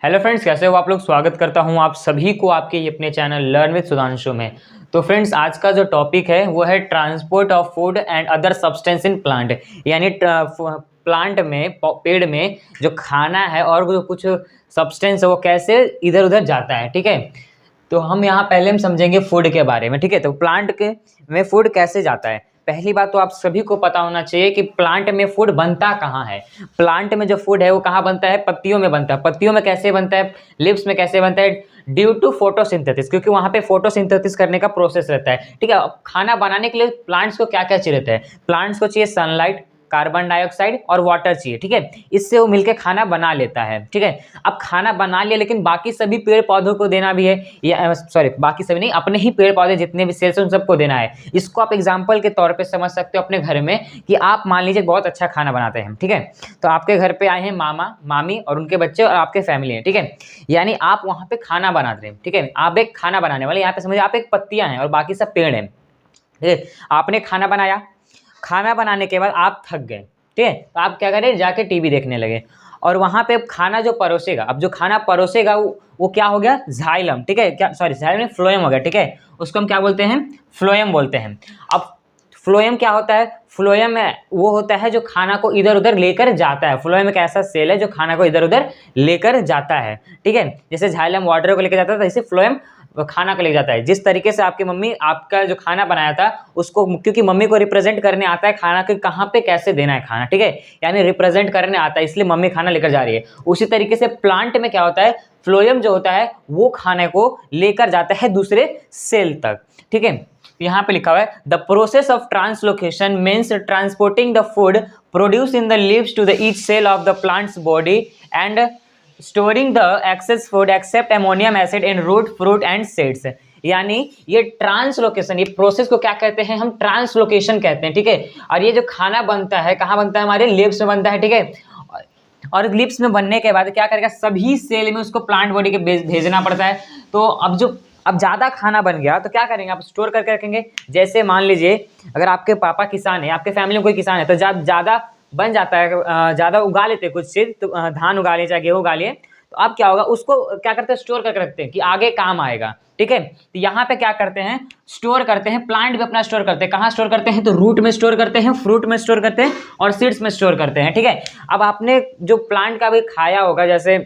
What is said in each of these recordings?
Hello friends, कैसे हो आप लोग। स्वागत करता हूं आप सभी को आपके ये अपने चैनल लर्न विद सुधांशु में। तो फ्रेंड्स, आज का जो टॉपिक है वो है transport of food and other substance in plant. यानी प्लांट में, पेड़ में जो खाना है और जो कुछ सब्सटेंस है वो कैसे इधर उधर जाता है। ठीक है, तो हम यहाँ पहले हम समझेंगे फूड के बारे में। ठीक है, तो प्लांट के में फूड कैसे जाता है। पहली बात तो आप सभी को पता होना चाहिए कि प्लांट में फूड बनता कहाँ है। प्लांट में जो फूड है वो कहाँ बनता है, पत्तियों में बनता है। पत्तियों में कैसे बनता है, लीव्स में कैसे बनता है, ड्यू टू फोटोसिंथेसिस, क्योंकि वहाँ पे फोटोसिंथेसिस करने का प्रोसेस रहता है। ठीक है, अब खाना बनाने के लिए प्लांट्स को क्या क्या चाहिए रहता है। प्लांट्स को चाहिए सनलाइट, कार्बन डाइऑक्साइड और वाटर चाहिए। ठीक है, इससे वो मिलके खाना बना लेता है। ठीक है, अब खाना बना लिया, लेकिन बाकी सभी पेड़ पौधों को देना भी है, या सॉरी बाकी सभी नहीं, अपने ही पेड़ पौधे जितने भी सेल्स हैं उन सबको देना है। इसको आप एग्जांपल के तौर पे समझ सकते हो अपने घर में, कि आप मान लीजिए बहुत अच्छा खाना बनाते हैं। ठीक है, तो आपके घर पे आए हैं मामा मामी और उनके बच्चे और आपके फैमिली है। ठीक है, यानी आप वहाँ पे खाना बना रहे हैं। ठीक है, आप एक खाना बनाने वाले, यहाँ पे समझिए आप एक पत्तियां हैं और बाकी सब पेड़ हैं। ठीक है, आपने खाना बनाया, खाना बनाने के बाद आप थक गए। ठीक है, तो आप क्या करें, जाके टीवी देखने लगे। और वहाँ पे खाना जो परोसेगा, अब जो खाना परोसेगा वो क्या हो गया, जाइलम। ठीक है, क्या सॉरी जाइलम फ्लोएम हो गया। ठीक है, उसको हम क्या बोलते हैं, फ्लोएम बोलते हैं। अब फ्लोएम क्या होता है, फ्लोएम वो होता है जो खाना को इधर उधर लेकर जाता है। फ्लोएम एक ऐसा सेल है जो खाना को इधर उधर लेकर जाता है। ठीक है, जैसे जाइलम वाटर को लेकर जाता है, ऐसे फ्लोएम खाना को ले जाता है। जिस तरीके से आपकी मम्मी आपका जो खाना बनाया था उसको, क्योंकि मम्मी को रिप्रेजेंट करने आता है खाना के कहाँ पे कैसे देना है खाना। ठीक है, यानी रिप्रेजेंट करने आता है, इसलिए मम्मी खाना लेकर जा रही है। उसी तरीके से प्लांट में क्या होता है, फ्लोएम जो होता है वो खाने को लेकर जाता है दूसरे सेल तक। ठीक है, यहाँ पे लिखा हुआ है the process of translocation means transporting the food produce in the leaves to the each cell of the plant's body and storing the excess food except ammonium acid in root fruit and seeds. यानी ये translocation, ये process को क्या कहते हैं, हम translocation कहते हैं। ठीक है, और ये जो खाना बनता है कहाँ बनता है, हमारे लिप्स में बनता है। ठीक है, और लिप्स में बनने के बाद क्या करेगा, सभी सेल में उसको प्लांट बॉडी के भेजना पड़ता है। तो अब ज़्यादा खाना बन गया तो क्या करेंगे, आप स्टोर करके रखेंगे। जैसे मान लीजिए अगर आपके पापा किसान है, आपके फैमिली में कोई किसान है, तो जब ज़्यादा बन जाता है, ज़्यादा उगा लेते हैं कुछ चीज़, तो धान उगा लिए चाहे गेहूँ उगा लिए, तो अब क्या होगा, उसको क्या करते हैं, स्टोर करके रखते हैं कि आगे काम आएगा। ठीक है, तो यहाँ पे क्या करते हैं, स्टोर करते हैं। प्लांट भी अपना स्टोर करते हैं। कहाँ स्टोर करते हैं, तो रूट में स्टोर करते हैं, फ्रूट में स्टोर करते हैं और सीड्स में स्टोर करते हैं। ठीक है, अब आपने जो प्लांट का भी खाया होगा, जैसे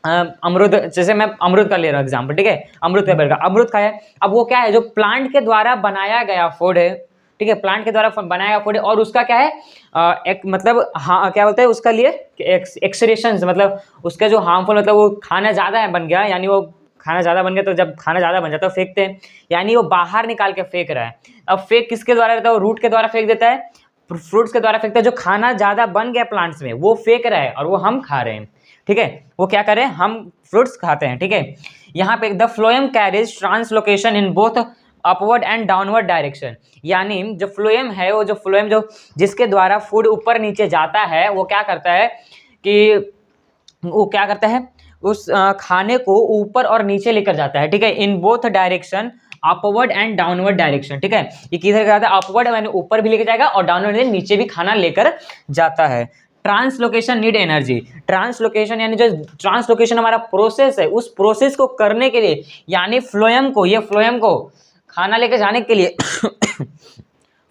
अमरूद, जैसे मैं अमरूद का ले रहा हूँ एग्जाम्पल। ठीक है, अमरूद का पेड़ का अमरूद खाया, अब वो क्या है, जो प्लांट के द्वारा बनाया गया फूड है। ठीक है, प्लांट के द्वारा बनाया गया फूड है, और उसका क्या है, एक मतलब हाँ क्या बोलते हैं उसका लिए, एक्सक्रीशंस, मतलब उसका जो हार्मफुल, मतलब वो खाना ज़्यादा है बन गया, यानी वो खाना ज़्यादा बन गया, तो जब खाना ज़्यादा बन जाता है तो फेंकते हैं, यानी वो बाहर निकाल के फेंक रहा है। अब फेंक किसके द्वारा रहता है, वो रूट के द्वारा फेंक देता है, फ्रूट्स के द्वारा फेंकता है। जो खाना ज़्यादा बन गया प्लांट्स में वो फेंक रहा है और वो हम खा रहे हैं। ठीक है, वो क्या करें, हम फ्रूट्स खाते हैं। ठीक है, यहाँ पे the phloem carries translocation in both upward and downward direction. यानी जो फ्लोएम है, वो जो फ्लोएम जो जिसके द्वारा फूड ऊपर नीचे जाता है, वो क्या करता है कि वो क्या करता है, उस खाने को ऊपर और नीचे लेकर जाता है। ठीक है, in both direction, upward and downward direction. ठीक है, ये किधर जाता है, अपवर्ड यानी ऊपर भी लेकर जाएगा और डाउनवर्ड यानी नीचे भी खाना लेकर जाता है। Translocation need energy. ट्रांसलोकेशन यानी जो ट्रांसलोकेशन हमारा प्रोसेस है, उस प्रोसेस को करने के लिए, यानी फ्लोएम को, ये फ्लोएम को खाना लेकर जाने के लिए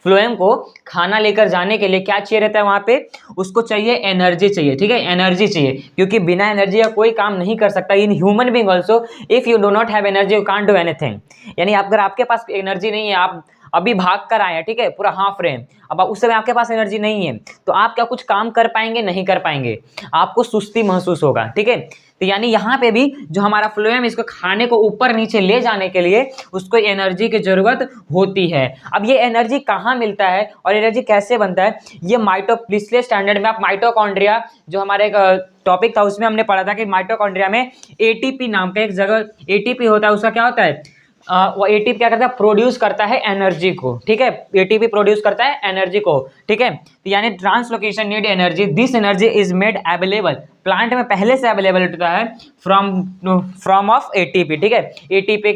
फ्लोएम को खाना लेकर जाने के लिए क्या चाहिए रहता है, वहां पे उसको चाहिए एनर्जी चाहिए। ठीक है, एनर्जी चाहिए, क्योंकि बिना एनर्जी का कोई काम नहीं कर सकता। In human being also, if you do not have energy you can't do anything. यानी अगर आपके पास एनर्जी नहीं है, आप अभी भाग कर आए हैं, ठीक है, पूरा हाफ रहे हैं, अब उस समय आपके पास एनर्जी नहीं है, तो आप क्या कुछ काम कर पाएंगे, नहीं कर पाएंगे, आपको सुस्ती महसूस होगा। ठीक है, तो यानी यहाँ पे भी जो हमारा फ्लोएम, इसको खाने को ऊपर नीचे ले जाने के लिए उसको एनर्जी की जरूरत होती है। अब ये एनर्जी कहाँ मिलता है और एनर्जी कैसे बनता है, ये पिछले स्टैंडर्ड में आप माइटोकॉन्ड्रिया, जो हमारे एक टॉपिक था उसमें हमने पढ़ा था कि माइटोकॉन्ड्रिया में एटीपी नाम का एक जगह एटीपी होता है। उसका क्या होता है, वो एटीपी क्या करता है, प्रोड्यूस करता है एनर्जी को। ठीक है, एटीपी प्रोड्यूस करता है एनर्जी को। ठीक है, तो यानी translocation need energy, this energy is made available, plant में पहले से अवेलेबल होता है फ्रॉम ऑफ एटीपी। ठीक है, एटीपी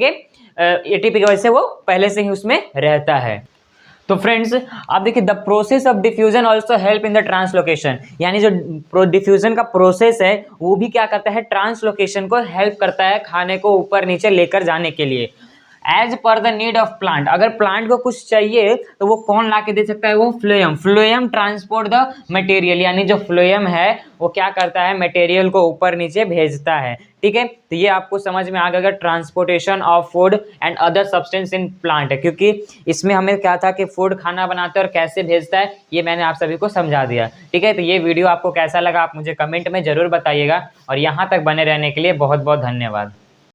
की वजह से वो पहले से ही उसमें रहता है। तो फ्रेंड्स आप देखिए, the process of diffusion also help in the translocation, यानी जो डिफ्यूजन का प्रोसेस है वो भी क्या करता है, ट्रांसलोकेशन को हेल्प करता है खाने को ऊपर नीचे लेकर जाने के लिए। As per the need of plant, अगर प्लांट को कुछ चाहिए तो वो कौन ला के दे सकता है, वो phloem. Phloem transport the material, यानी जो फ्लोएम है वो क्या करता है, मटेरियल को ऊपर नीचे भेजता है। ठीक है, तो ये आपको समझ में आ गया transportation of food and other substance in plant, क्योंकि इसमें हमें क्या था कि फूड खाना बनाता है और कैसे भेजता है ये मैंने आप सभी को समझा दिया। ठीक है, तो ये वीडियो आपको कैसा लगा आप मुझे कमेंट में जरूर बताइएगा, और यहाँ तक बने रहने के लिए बहुत बहुत धन्यवाद।